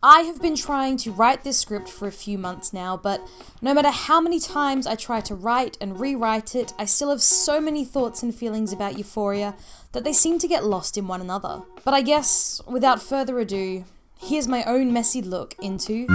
I have been trying to write this script for a few months now, but no matter how many times I try to write and rewrite it, I still have so many thoughts and feelings about Euphoria that they seem to get lost in one another. But I guess, without further ado, here's my own messy look into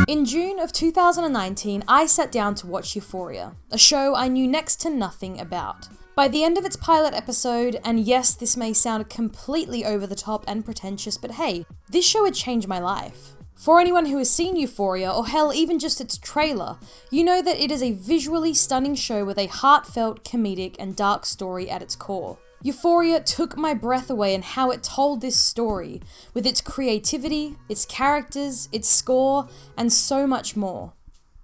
In June of 2019, I sat down to watch Euphoria, a show I knew next to nothing about. By the end of its pilot episode, and yes, this may sound completely over the top and pretentious, but hey, this show had changed my life. For anyone who has seen Euphoria, or hell, even just its trailer, you know that it is a visually stunning show with a heartfelt, comedic, and dark story at its core. Euphoria took my breath away in how it told this story, with its creativity, its characters, its score, and so much more.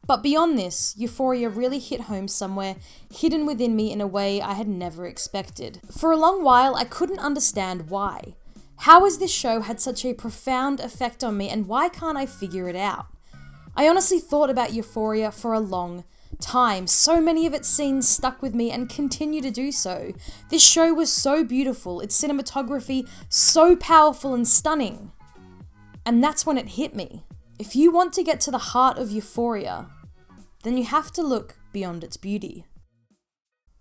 But beyond this, Euphoria really hit home somewhere hidden within me in a way I had never expected. For a long while, I couldn't understand why. How has this show had such a profound effect on me, and why can't I figure it out? I honestly thought about Euphoria for a long time. So many of its scenes stuck with me and continue to do so. This show was so beautiful, its cinematography so powerful and stunning. And that's when it hit me. If you want to get to the heart of Euphoria, then you have to look beyond its beauty.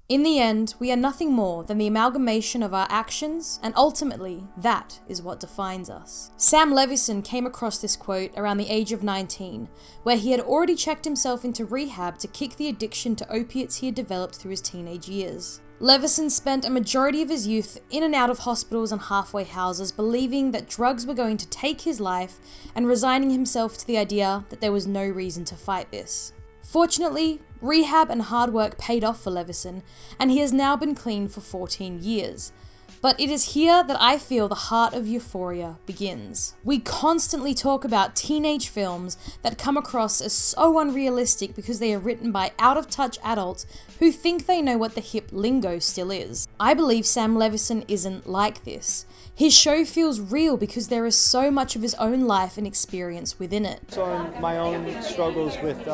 In the end, we are nothing more than the amalgamation of our actions, and ultimately, that is what defines us. Sam Levinson came across this quote around the age of 19, where he had already checked himself into rehab to kick the addiction to opiates he had developed through his teenage years. Levinson spent a majority of his youth in and out of hospitals and halfway houses, believing that drugs were going to take his life and resigning himself to the idea that there was no reason to fight this. Fortunately, rehab and hard work paid off for Levinson, and he has now been clean for 14 years. But it is here that I feel the heart of Euphoria begins. We constantly talk about teenage films that come across as so unrealistic because they are written by out-of-touch adults who think they know what the hip lingo still is. I believe Sam Levinson isn't like this. His show feels real because there is so much of his own life and experience within it. So my own struggles with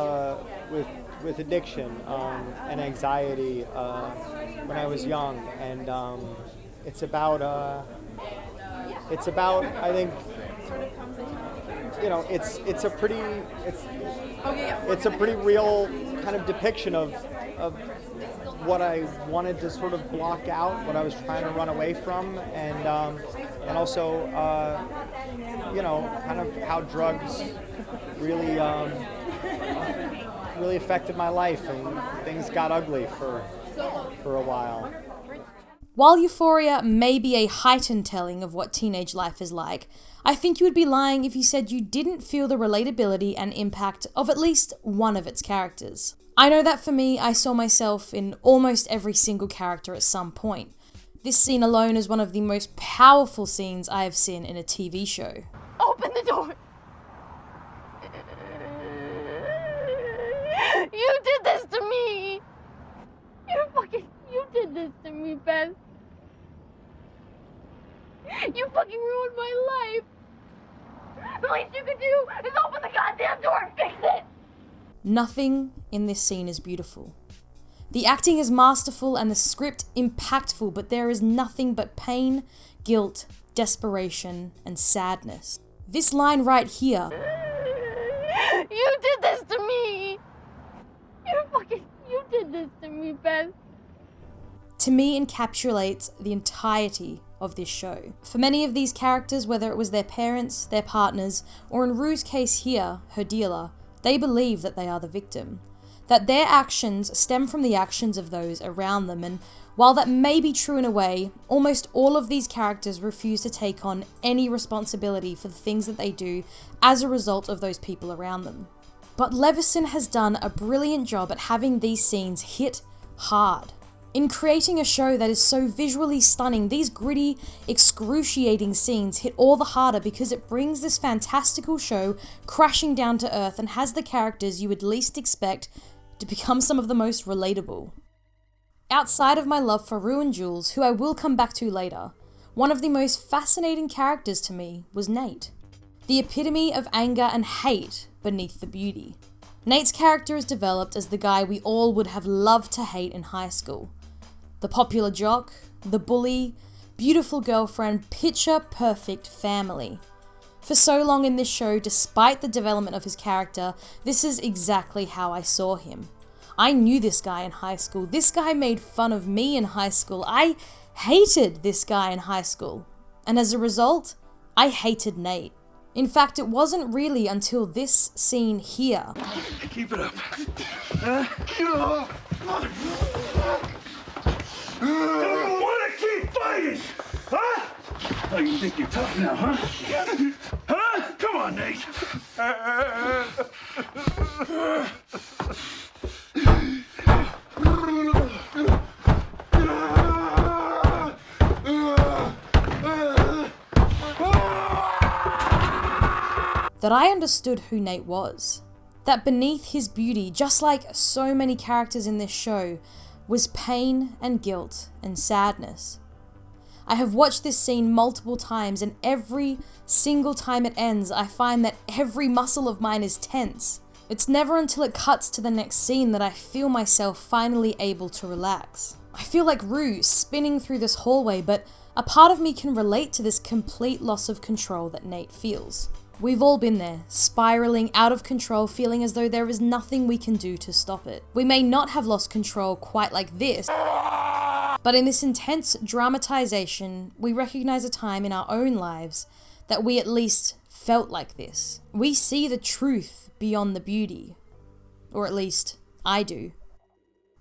addiction and anxiety when I was young, and it's about I think, you know, it's a pretty real kind of depiction of what I wanted to sort of block out, what I was trying to run away from, and also you know, kind of how drugs really affected my life, and things got ugly for a while. While Euphoria may be a heightened telling of what teenage life is like, I think you would be lying if you said you didn't feel the relatability and impact of at least one of its characters. I know that for me, I saw myself in almost every single character at some point. This scene alone is one of the most powerful scenes I have seen in a TV show. Open the door! You did this to me! You did this to me, Beth. You fucking ruined my life! The least you could do is open the goddamn door and fix it! Nothing in this scene is beautiful. The acting is masterful and the script impactful, but there is nothing but pain, guilt, desperation, and sadness. This line right here. You did this to me! You did this to me, Beth. To me encapsulates the entirety of this show. For many of these characters, whether it was their parents, their partners, or in Rue's case here, her dealer, they believe that they are the victim. That their actions stem from the actions of those around them, and while that may be true in a way, almost all of these characters refuse to take on any responsibility for the things that they do as a result of those people around them. But Levinson has done a brilliant job at having these scenes hit hard. In creating a show that is so visually stunning, these gritty, excruciating scenes hit all the harder because it brings this fantastical show crashing down to earth and has the characters you would least expect to become some of the most relatable. Outside of my love for Rue and Jules, who I will come back to later, one of the most fascinating characters to me was Nate. The epitome of anger and hate beneath the beauty. Nate's character is developed as the guy we all would have loved to hate in high school. The popular jock, the bully, beautiful girlfriend, picture perfect family. For so long in this show, despite the development of his character, this is exactly how I saw him. I knew this guy in high school. This guy made fun of me in high school. I hated this guy in high school. And as a result, I hated Nate. In fact, it wasn't really until this scene here. Keep it up. Keep it up. Don't want to keep fighting, huh? Oh, you think you're tough now, huh? Huh? Come on, Nate. That I understood who Nate was. That beneath his beauty, just like so many characters in this show, was pain and guilt and sadness. I have watched this scene multiple times, and every single time it ends, I find that every muscle of mine is tense. It's never until it cuts to the next scene that I feel myself finally able to relax. I feel like Rue spinning through this hallway, but a part of me can relate to this complete loss of control that Nate feels. We've all been there, spiraling out of control, feeling as though there is nothing we can do to stop it. We may not have lost control quite like this, but in this intense dramatization, we recognize a time in our own lives that we at least felt like this. We see the truth beyond the beauty, or at least I do.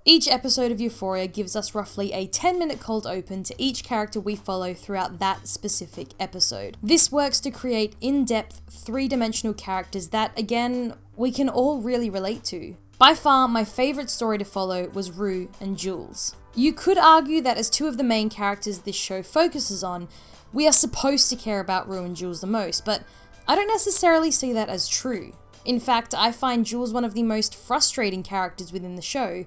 Each episode of Euphoria gives us roughly a 10-minute cold open to each character we follow throughout that specific episode. This works to create in-depth, three-dimensional characters that, again, we can all really relate to. By far, my favourite story to follow was Rue and Jules. You could argue that as two of the main characters this show focuses on, we are supposed to care about Rue and Jules the most, but I don't necessarily see that as true. In fact, I find Jules one of the most frustrating characters within the show,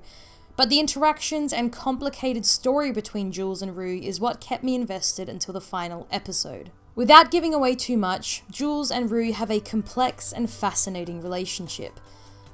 but the interactions and complicated story between Jules and Rue is what kept me invested until the final episode. Without giving away too much, Jules and Rue have a complex and fascinating relationship.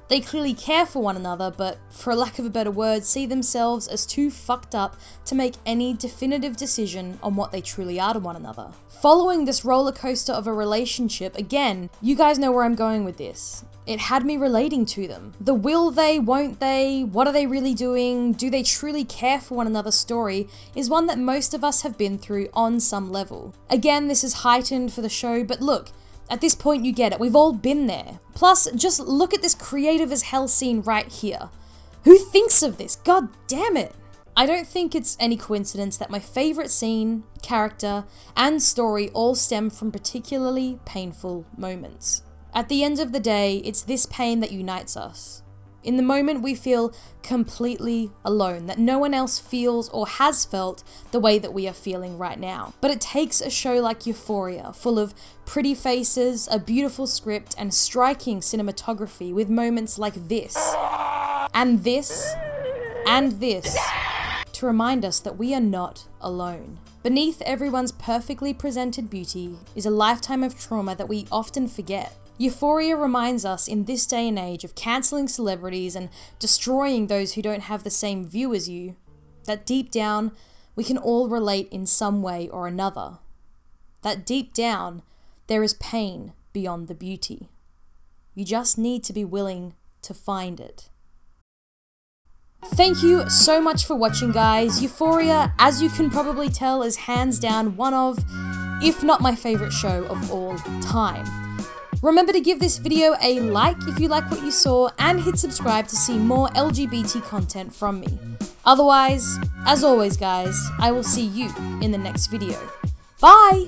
They clearly care for one another, but for lack of a better word, see themselves as too fucked up to make any definitive decision on what they truly are to one another. Following this roller coaster of a relationship, again, you guys know where I'm going with this. It had me relating to them. The will they, won't they, what are they really doing, do they truly care for one another story is one that most of us have been through on some level. Again, this is heightened for the show, but look, at this point you get it, we've all been there. Plus, just look at this creative as hell scene right here. Who thinks of this? God damn it! I don't think it's any coincidence that my favourite scene, character, and story all stem from particularly painful moments. At the end of the day, it's this pain that unites us. In the moment we feel completely alone, that no one else feels or has felt the way that we are feeling right now. But it takes a show like Euphoria, full of pretty faces, a beautiful script, and striking cinematography with moments like this, and this, and this, to remind us that we are not alone. Beneath everyone's perfectly presented beauty is a lifetime of trauma that we often forget. Euphoria reminds us in this day and age of cancelling celebrities and destroying those who don't have the same view as you, that deep down, we can all relate in some way or another. That deep down, there is pain beyond the beauty. You just need to be willing to find it. Thank you so much for watching, guys. Euphoria, as you can probably tell, is hands down one of, if not my favourite show of all time. Remember to give this video a like if you like what you saw, and hit subscribe to see more LGBT content from me. Otherwise, as always guys, I will see you in the next video. Bye!